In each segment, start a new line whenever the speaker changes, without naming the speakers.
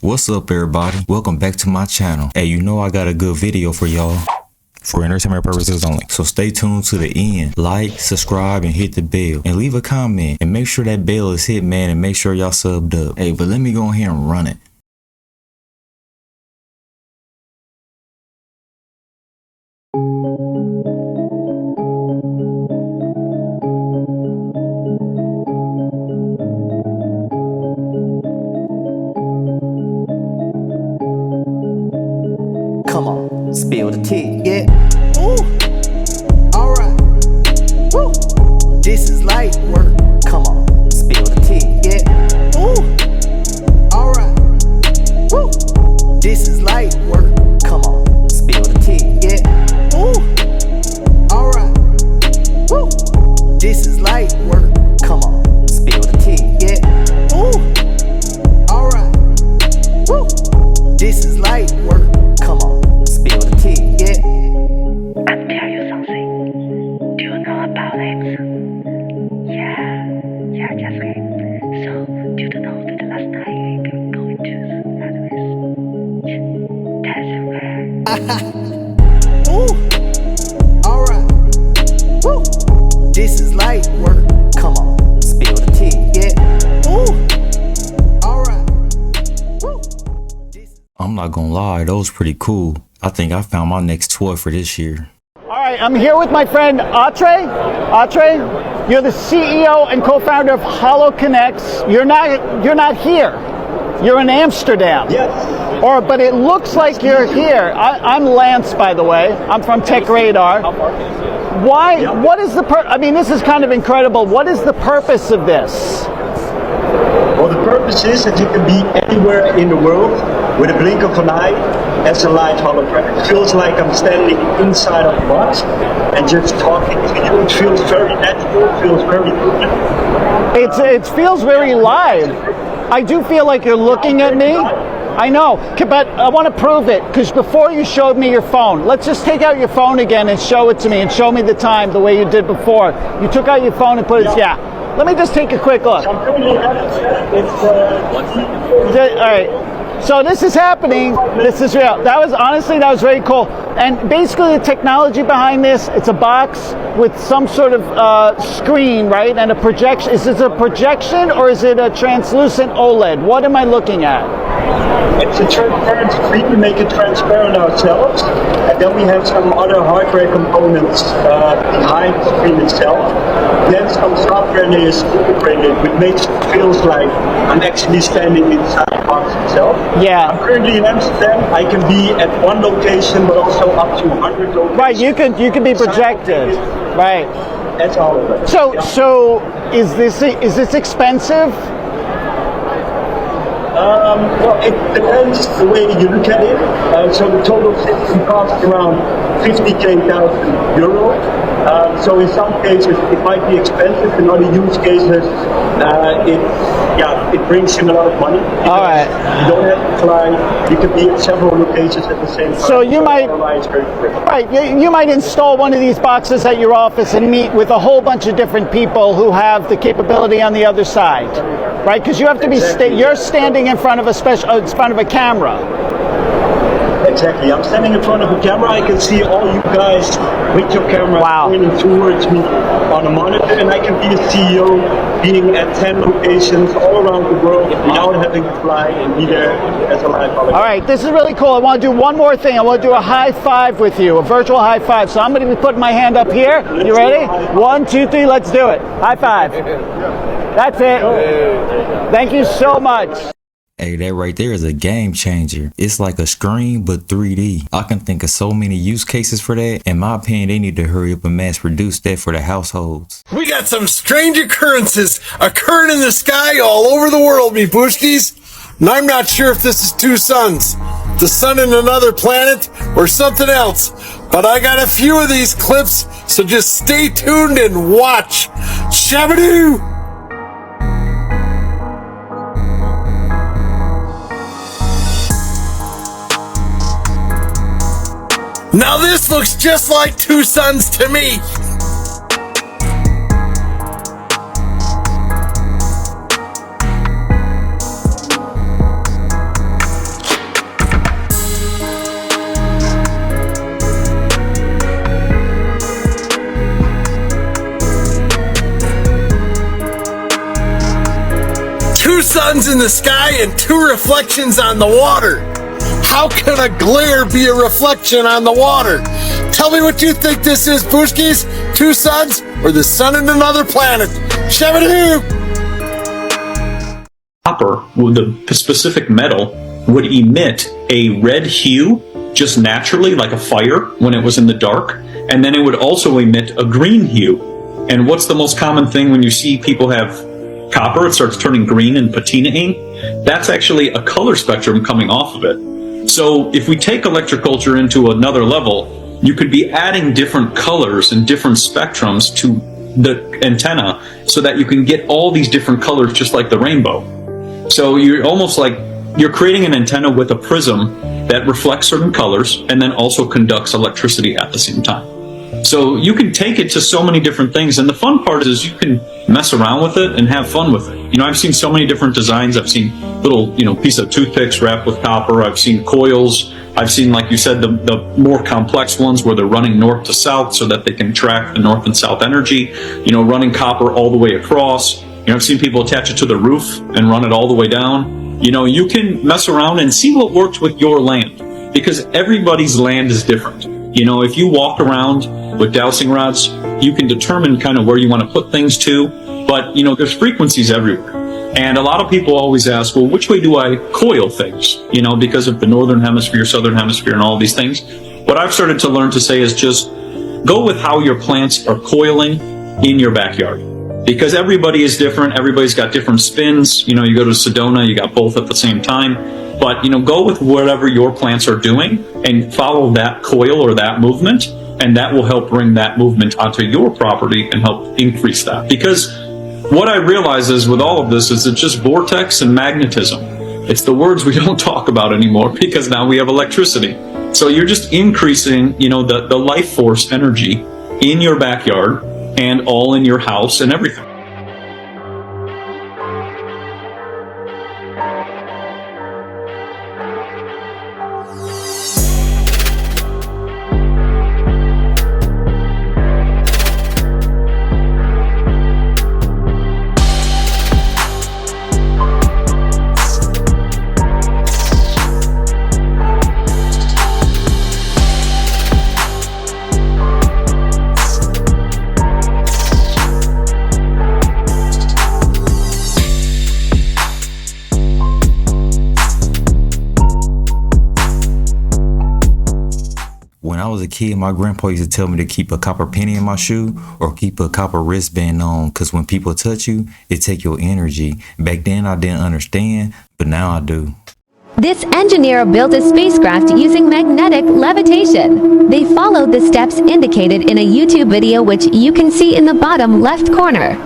What's up everybody? Welcome back to my channel. Hey, you know I got a good video for y'all. For entertainment purposes only. So stay tuned to the end. Like, subscribe, and hit the bell. And leave a comment. And make sure that bell is hit, man. And make sure y'all subbed up. Hey, but let me go ahead and run it.
Come on, spill the tea, yeah. Ooh, alright. Woo, this is light work. Come on, spill the tea, yeah. Ooh, alright. Woo, this is light work. Come on, spill the tea, yeah. Ooh, alright. Woo, this is light work. Come on, spill the tea, yeah. Ooh, alright. Woo, this is light work. Come on, spill the tea, yeah.
I'll tell you something. Do you know about names? Yeah, just right. So, do you know that last night you were going to That's right.
Ooh, alright. Woo, this is light work. Come on, spill the tea, yeah. Ooh, alright. Woo.
I'm not gonna lie, that was pretty cool. I think I found my next toy for this year.
All right, I'm here with my friend Atre. Atre, you're the CEO and co-founder of Holoconnects. You're not here. You're in Amsterdam.
Yes.
But it looks like you're here. I'm Lance, by the way. I'm from Tech Radar. Why? What is the I mean, this is kind of incredible. What is the purpose of this?
Well, the purpose is that you can be anywhere in the world with a blink of an eye as a live hologram. It feels like I'm standing inside of a box and just talking to you. It feels very natural. It feels very human.
It feels very live. I do feel like you're looking at me. I know, but I want to prove it, because before you showed me your phone. Let's just take out your phone again and show it to me, and show me the time the way you did before. You took out your phone and put it, yeah. Let me just take a quick look.
I'm currently
All right. So this is happening. This is real. That was very cool. And basically the technology behind this, it's a box with some sort of screen, right? And a projection. Is this a projection or is it a translucent OLED? What am I looking at?
It's a transparent screen. We make it transparent ourselves. And then we have some other hardware components behind the screen itself. Then some software layers integrated, which makes it feel like I'm actually standing inside the box itself.
Yeah.
I'm currently in Amsterdam. I can be at one location, but also up to 100 locations.
Right, you can be projected. Right.
That's all of it.
So is this expensive?
Well, it depends the way you look at it. So the total system costs around 50,000 euro. So in some cases it might be expensive. In other use cases, it brings in a lot of money.
All right.
You don't have to fly. You can be at several locations at the same time.
So you might install one of these boxes at your office and meet with a whole bunch of different people who have the capability on the other side, right? Because you have to be you're standing in front of a camera.
Exactly. I'm standing in front of a camera. I can see all you guys with your camera pointing towards me on a monitor, and I can be a CEO being at 10 locations all around the world without having to fly and be there as a live hologram.
All right, this is really cool. I want to do one more thing. I want to do a high five with you, a virtual high five. So I'm going to be putting my hand up here. You ready? 1, 2, 3, let's do it. High five. That's it. Thank you so much.
Hey, that right there is a game changer. It's like a screen, but 3D. I can think of so many use cases for that. In my opinion, they need to hurry up and mass produce that for the households.
We got some strange occurrences occurring in the sky all over the world, me bushkies. And I'm not sure if this is two suns, the sun in another planet or something else. But I got a few of these clips, so just stay tuned and watch. Shabadoo! Now this looks just like two suns to me. suns in the sky and 2 reflections on the water. How can a glare be a reflection on the water? Tell me what you think this is, Pushkis. 2 suns or the sun in another planet? Shabba-doo!
Copper, with the specific metal, would emit a red hue just naturally, like a fire, when it was in the dark, and then it would also emit a green hue. And what's the most common thing when you see people have copper? It starts turning green and patinaing. That's actually a color spectrum coming off of it. So if we take electroculture into another level, you could be adding different colors and different spectrums to the antenna so that you can get all these different colors just like the rainbow. So you're almost like you're creating an antenna with a prism that reflects certain colors and then also conducts electricity at the same time. So you can take it to so many different things, and the fun part is you can mess around with it and have fun with it. You know, I've seen so many different designs. I've seen little, piece of toothpicks wrapped with copper. I've seen coils. I've seen, like you said, the more complex ones where they're running north to south so that they can track the north and south energy, running copper all the way across. I've seen people attach it to the roof and run it all the way down. You can mess around and see what works with your land, because everybody's land is different. If you walk around with dowsing rods, you can determine kind of where you want to put things to, but there's frequencies everywhere. And a lot of people always ask, well, which way do I coil things? Because of the northern hemisphere, southern hemisphere, and all these things. What I've started to learn to say is just go with how your plants are coiling in your backyard. Because everybody is different, everybody's got different spins. You go to Sedona, you got both at the same time. But go with whatever your plants are doing and follow that coil or that movement, and that will help bring that movement onto your property and help increase that. Because what I realize is with all of this is it's just vortex and magnetism. It's the words we don't talk about anymore because now we have electricity. So you're just increasing, the life force energy in your backyard and all in your house and everything.
When I was a kid, my grandpa used to tell me to keep a copper penny in my shoe or keep a copper wristband on, because when people touch you, it take your energy. Back then I didn't understand, but now I do.
This engineer built a spacecraft using magnetic levitation. They followed the steps indicated in a YouTube video, which you can see in the bottom left corner.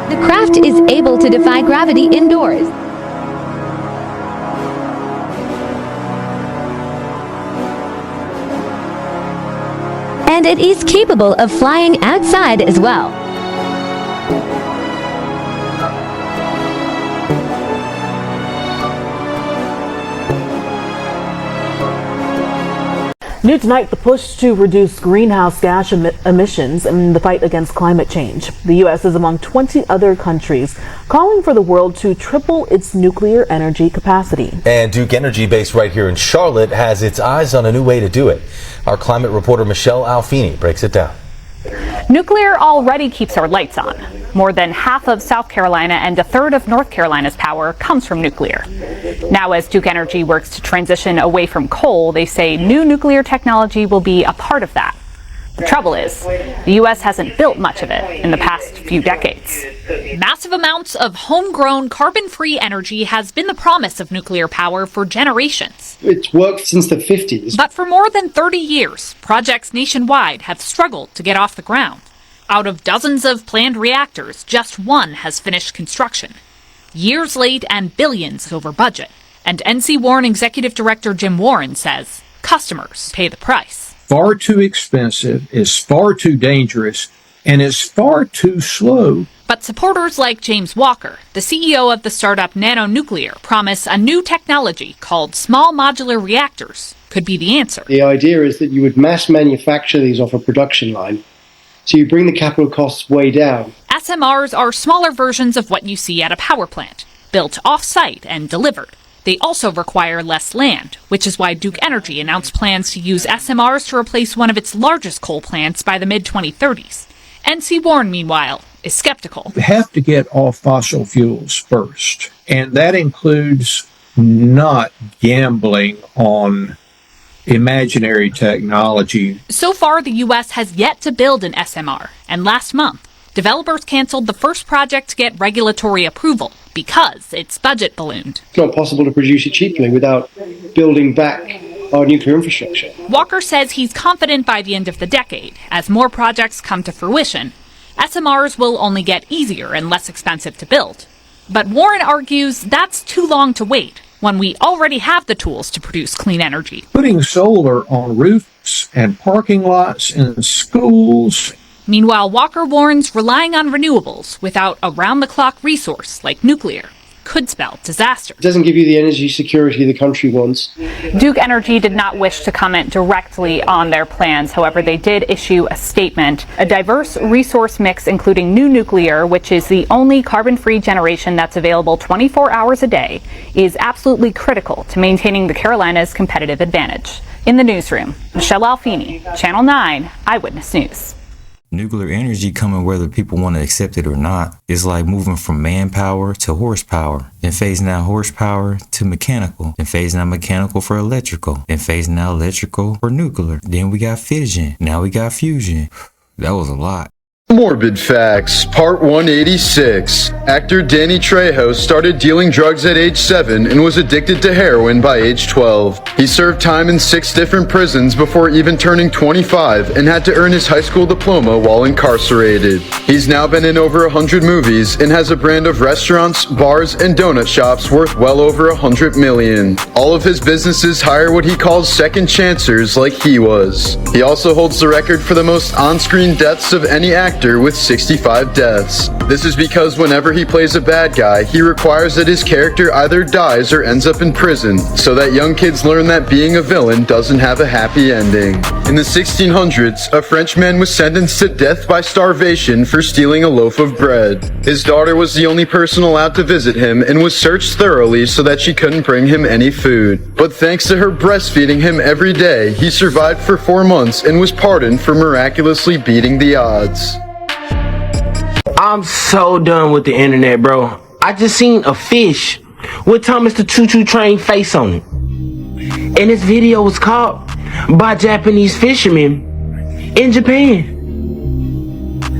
The craft is able to defy gravity indoors. And it is capable of flying outside as well.
New tonight, the push to reduce greenhouse gas emissions in the fight against climate change. The U.S. is among 20 other countries calling for the world to triple its nuclear energy capacity.
And Duke Energy, based right here in Charlotte, has its eyes on a new way to do it. Our climate reporter Michelle Alfini breaks it down.
Nuclear already keeps our lights on. More than half of South Carolina and a third of North Carolina's power comes from nuclear. Now, as Duke Energy works to transition away from coal, they say new nuclear technology will be a part of that. The trouble is, the U.S. hasn't built much of it in the past few few decades. Massive amounts of homegrown, carbon-free energy has been the promise of nuclear power for generations.
It's worked since the 50s.
But for more than 30 years, projects nationwide have struggled to get off the ground. Out of dozens of planned reactors, just one has finished construction. Years late and billions over budget. And NC Warren Executive Director Jim Warren says customers pay the price.
Far too expensive, is far too dangerous, and is far too slow.
But supporters like James Walker, the CEO of the startup Nano Nuclear, promise a new technology called small modular reactors could be the answer.
The idea is that you would mass manufacture these off a production line, so you bring the capital costs way down.
SMRs are smaller versions of what you see at a power plant, built off-site and delivered. They also require less land, which is why Duke Energy announced plans to use SMRs to replace one of its largest coal plants by the mid-2030s. NC Warren, meanwhile, is skeptical.
We have to get off fossil fuels first, and that includes not gambling on imaginary technology.
So far, the U.S. has yet to build an SMR, and last month, developers canceled the first project to get regulatory approval because its budget ballooned.
It's not possible to produce it cheaply without building back our nuclear infrastructure.
Walker says he's confident by the end of the decade, as more projects come to fruition, SMRs will only get easier and less expensive to build. But Warren argues that's too long to wait when we already have the tools to produce clean energy.
Putting solar on roofs and parking lots in schools.
Meanwhile, Walker warns relying on renewables without a round-the-clock resource like nuclear could spell disaster.
It doesn't give you the energy security the country wants.
Duke Energy did not wish to comment directly on their plans. However, they did issue a statement. A diverse resource mix, including new nuclear, which is the only carbon-free generation that's available 24 hours a day, is absolutely critical to maintaining the Carolinas' competitive advantage. In the newsroom, Michelle Alfini, Channel 9 Eyewitness News.
Nuclear energy coming whether people want to accept it or not. It's like moving from manpower to horsepower, then phasing out horsepower to mechanical, then phasing out mechanical for electrical, then phasing out electrical for nuclear. Then we got fission. Now we got fusion. That was a lot.
Morbid Facts, Part 186. Actor Danny Trejo started dealing drugs at age 7 and was addicted to heroin by age 12. He served time in 6 different prisons before even turning 25 and had to earn his high school diploma while incarcerated. He's now been in over 100 movies and has a brand of restaurants, bars, and donut shops worth well over $100 million. All of his businesses hire what he calls second chancers like he was. He also holds the record for the most on-screen deaths of any actor with 65 deaths. This is because whenever he plays a bad guy, he requires that his character either dies or ends up in prison, so that young kids learn that being a villain doesn't have a happy ending. In the 1600s, a French man was sentenced to death by starvation for stealing a loaf of bread. His daughter was the only person allowed to visit him and was searched thoroughly so that she couldn't bring him any food. But thanks to her breastfeeding him every day, he survived for 4 months and was pardoned for miraculously beating the odds.
I'm so done with the internet, bro. I just seen a fish with Thomas the Choo-Choo Train face on it. And this video was caught by Japanese fishermen in Japan.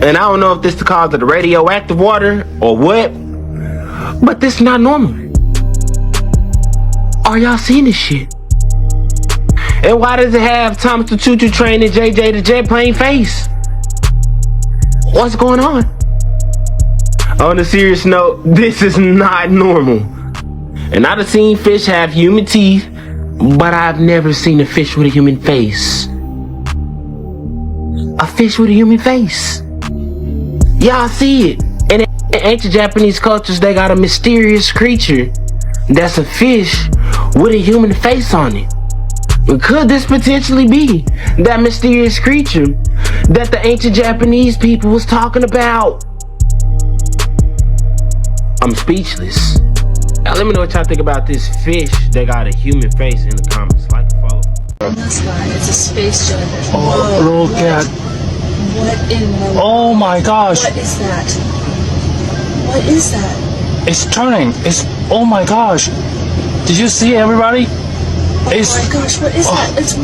And I don't know if this is the cause of the radioactive water or what, but this is not normal. Are y'all seeing this shit? And why does it have Thomas the Choo-Choo Train and JJ the Jet Plane face? What's going on? On a serious note, this is not normal. And I've seen fish have human teeth, but I've never seen a fish with a human face. A fish with a human face. Y'all see it. And in ancient Japanese cultures, they got a mysterious creature that's a fish with a human face on it. Could this potentially be that mysterious creature that the ancient Japanese people was talking about? I'm speechless. Now let me know what y'all think about this fish that got a human face in the comments. Like and follow.
It's a space jug.
Oh, look at.
What in the...
Oh my gosh.
What is that? What is that?
It's turning. It's... Oh my gosh. Did you see everybody?
Oh my gosh, what is that? It's...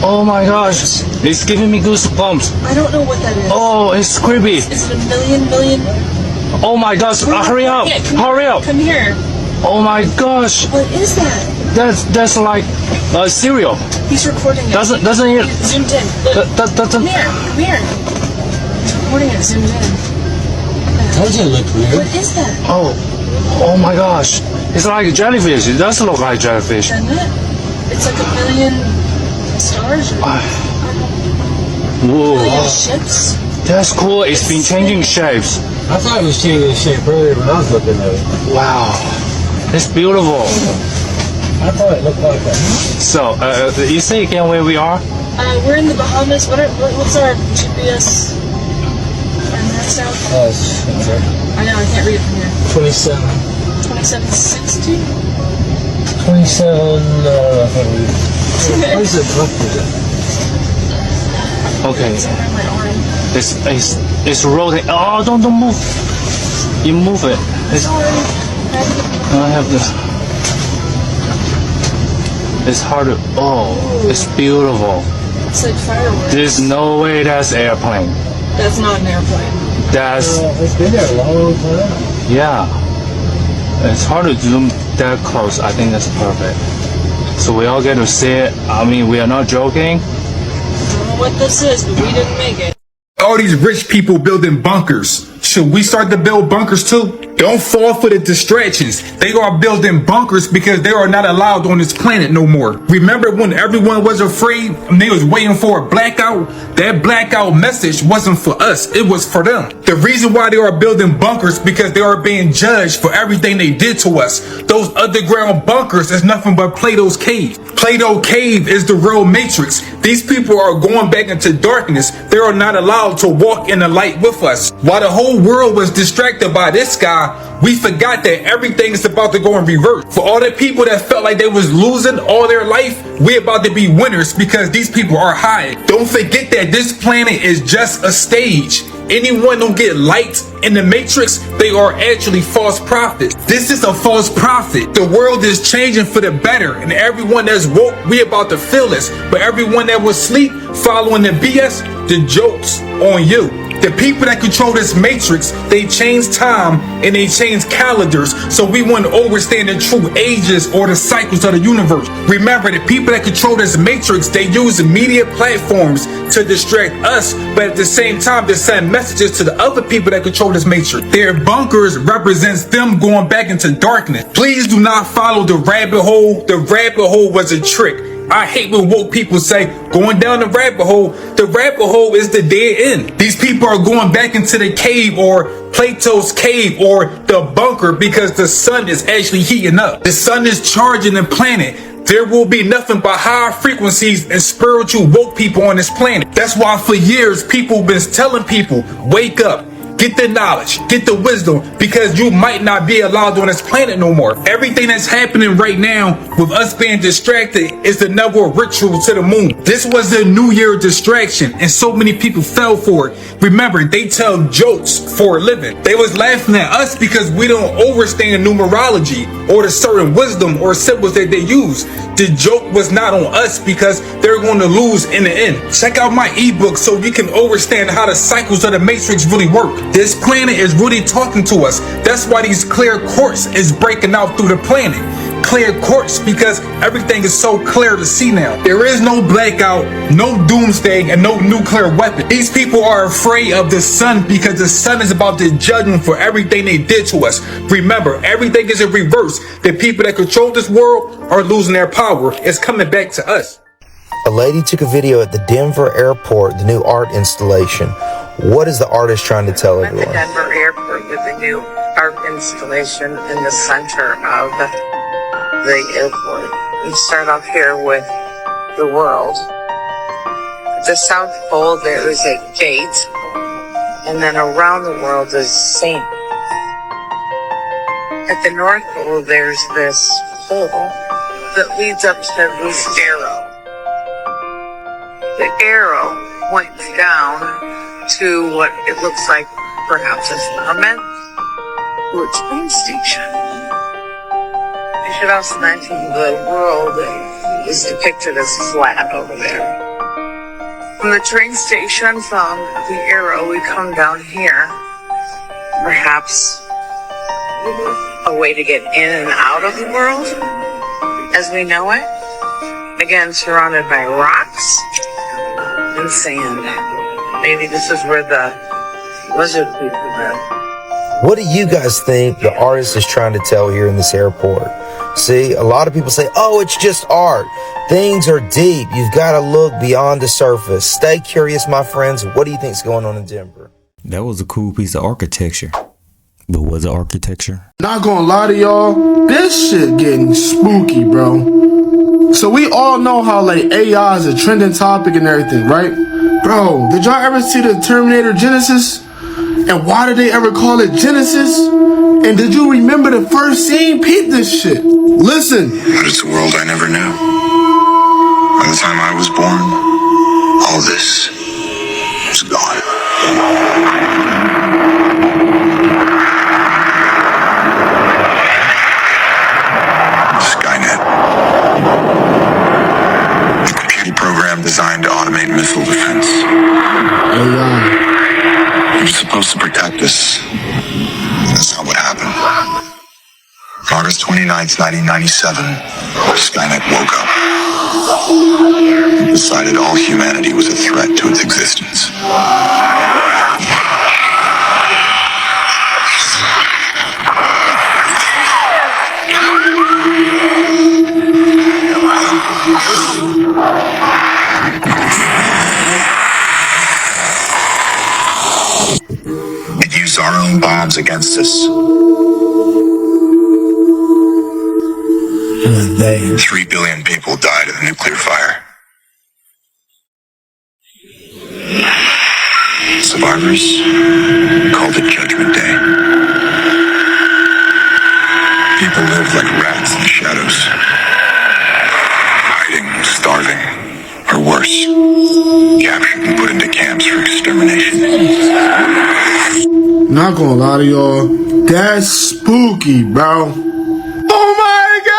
Oh my gosh. It's giving me goosebumps.
I don't know what that is.
Oh, it's creepy.
Is it a million?
Oh my gosh, hurry up. Hurry up.
Come here.
Oh my gosh.
What is that?
That's like cereal.
He's recording it.
Doesn't it?
Zoomed in. Look.
Doesn't.
Come here. He's recording it. Zoomed in.
Doesn't it look weird?
What is that?
Oh my gosh. It's like a jellyfish. It does look like jellyfish.
Doesn't it? It's like a million stars.
Whoa.
Million ships.
That's cool. It's been changing shapes.
I thought it was changing shape earlier when I was looking at it.
Wow. It's beautiful.
I thought it looked like that.
So, you say again where we are?
We're in the Bahamas. What's our GPS? South? I know, I can't read it from here.
27.
2760?
27, I can't read it. Where's the button?
Okay. It's rotating. Oh, don't move. You move it. I have this. It's hard to. Oh, it's beautiful.
It's like fireworks.
There's no way that's airplane.
That's not an airplane.
It's been there a long time.
Yeah. It's hard to zoom that close. I think that's perfect. So we all get to see it. I mean, we are not joking.
I don't know what this is, but we didn't make it.
All these rich people building bunkers. Should we start to build bunkers too? Don't fall for the distractions. They are building bunkers because they are not allowed on this planet no more. Remember when everyone was afraid and they was waiting for a blackout? That blackout message wasn't for us. It was for them. The reason why they are building bunkers because they are being judged for everything they did to us. Those underground bunkers is nothing but Plato's cave. Plato Cave is the real matrix. These people are going back into darkness. They are not allowed to walk in the light with us. While the whole world was distracted by this guy, we forgot that everything is about to go in reverse. For all the people that felt like they was losing all their life, we're about to be winners because these people are high. Don't forget that this planet is just a stage. Anyone who get light in the matrix, they are actually false prophets. This is a false prophet. The world is changing for the better, and everyone that's woke, we about to feel this. But everyone that was asleep, following the BS, the joke's on you. The people that control this matrix, they change time and they change calendars so we wouldn't understand the true ages or the cycles of the universe. Remember, the people that control this matrix, they use media platforms to distract us, but at the same time, they send messages to the other people that control this matrix. Their bunkers represents them going back into darkness. Please do not follow the rabbit hole. The rabbit hole was a trick. I hate when woke people say going down the rabbit hole is the dead end. These people are going back into the cave or Plato's cave or the bunker because the sun is actually heating up. The sun is charging the planet. There will be nothing but high frequencies and spiritual woke people on this planet. That's why for years people have been telling people, wake up. Get the knowledge, get the wisdom, because you might not be allowed on this planet no more. Everything that's happening right now with us being distracted is the number ritual to the moon. This was the New Year distraction, and so many people fell for it. Remember, they tell jokes for a living. They was laughing at us because we don't understand numerology or the certain wisdom or symbols that they use. The joke was not on us because they're going to lose in the end. Check out my ebook so you can understand how the cycles of the matrix really work. This planet is really talking to us. That's why these clear quartz is breaking out through the planet. Clear quartz because everything is so clear to see now. There is no blackout, no doomsday, and no nuclear weapon. These people are afraid of the sun because the sun is about to judge them for everything they did to us. Remember, everything is in reverse. The people that control this world are losing their power. It's coming back to us.
A lady took a video at the Denver airport, the new art installation. What is the artist trying to tell everyone?
At the Denver airport with a new art installation in the center of the airport. We start off here with the world. At the South Pole there is a gate, and then around the world is sand. At the North Pole there's this hole that leads up to this arrow. The arrow points down to what it looks like perhaps a settlement or a train station. You should also mention the world is depicted as flat over there. From the train station, from the arrow, we come down here. Perhaps a way to get in and out of the world as we know it. Again, surrounded by rocks and sand. Maybe this is where the lizard people live.
What do you guys think the artist is trying to tell here in this airport? See, a lot of people say, oh, it's just art. Things are deep. You've got to look beyond the surface. Stay curious, my friends. What do you think's going on in Denver?
That was a cool piece of architecture. But was it architecture?
Not gonna lie to y'all, this shit getting spooky, bro. So we all know how like AI is a trending topic and everything, right? Bro, did y'all ever see the Terminator Genesis? And why did they ever call it Genesis? And did you remember the first scene? Peep this shit. Listen.
But it's a world I never knew. By the time I was born, all this was gone. Skynet. A computer program designed to automate missile defense. It was supposed to protect us. That's not what happened. On August 29th, 1997, Skynet woke up and decided all humanity was a threat to its existence. It used our own bombs against us. 3 billion people died in the nuclear fire. Survivors called it Judgment Day. People lived like rats in the shadows, hiding, starving, or worse, captured and put into camps for extermination.
Not gonna lie to y'all, that's spooky, bro. Oh my god!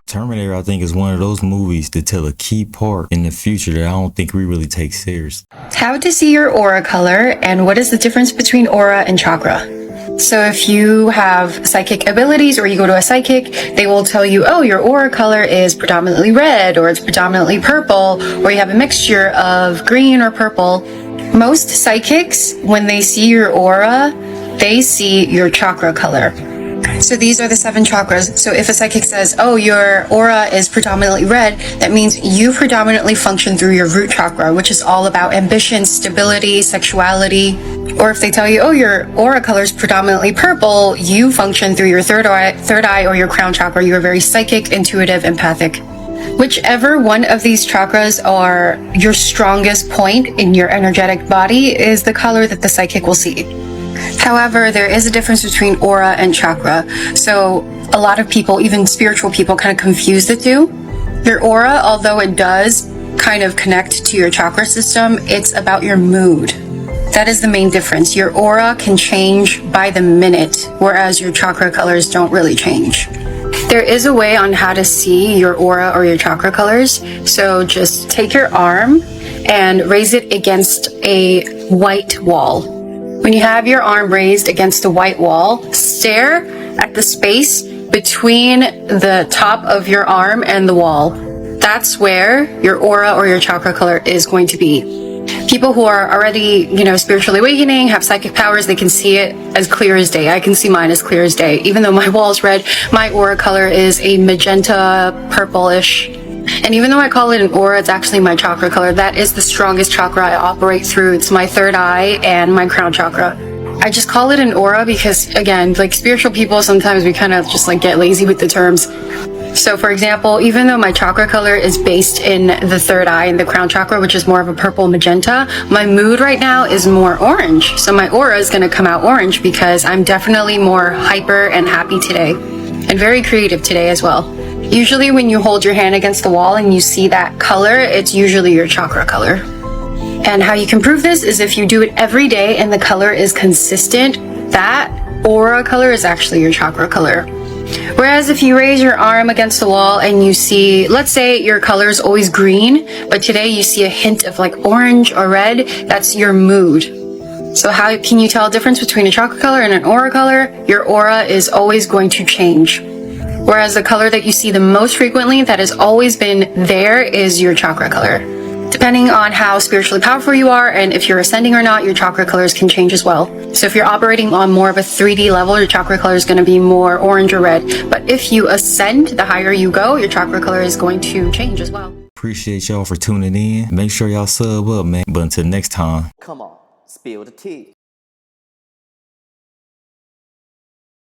Terminator, I think, is one of those movies that tell a key part in the future that I don't think we really take serious.
How to see your aura color and what is the difference between aura and chakra. So if you have psychic abilities or you go to a psychic, they will tell you, oh, your aura color is predominantly red or it's predominantly purple, or you have a mixture of green or purple. Most psychics, when they see your aura, they see your chakra color. So these are the 7 chakras. So if a psychic says, oh, your aura is predominantly red, that means you predominantly function through your root chakra, which is all about ambition, stability, sexuality. Or if they tell you, oh, your aura color is predominantly purple, you function through your third eye or your crown chakra. You are very psychic, intuitive, empathic. Whichever one of these chakras are your strongest point in your energetic body is the color that the psychic will see. However, there is a difference between aura and chakra. So a lot of people, even spiritual people, kind of confuse the two. Your aura, although it does kind of connect to your chakra system, it's about your mood. That is the main difference. Your aura can change by the minute, whereas your chakra colors don't really change. There is a way on how to see your aura or your chakra colors. So just take your arm and raise it against a white wall. When you have your arm raised against a white wall, stare at the space between the top of your arm and the wall. That's where your aura or your chakra color is going to be. People who are already, spiritually awakening, have psychic powers, they can see it as clear as day. I can see mine as clear as day. Even though my wall is red, my aura color is a magenta purplish. And even though I call it an aura, it's actually my chakra color. That is the strongest chakra I operate through. It's my third eye and my crown chakra. I just call it an aura because, again, like spiritual people, sometimes we kind of just get lazy with the terms. So for example, even though my chakra color is based in the third eye and the crown chakra, which is more of a purple magenta, my mood right now is more orange. So my aura is going to come out orange because I'm definitely more hyper and happy today and very creative today as well. Usually when you hold your hand against the wall and you see that color, it's usually your chakra color. And how you can prove this is if you do it every day and the color is consistent, that aura color is actually your chakra color. Whereas if you raise your arm against the wall and you see, let's say your color is always green, but today you see a hint of like orange or red, that's your mood. So how can you tell a difference between a chakra color and an aura color? Your aura is always going to change. Whereas the color that you see the most frequently, that has always been there, is your chakra color. Depending on how spiritually powerful you are and if you're ascending or not, your chakra colors can change as well. So if you're operating on more of a 3D level, your chakra color is going to be more orange or red. But if you ascend, the higher you go, your chakra color is going to change as well.
Appreciate y'all for tuning in. Make sure y'all sub up, man. But until next time.
Come on, spill the tea.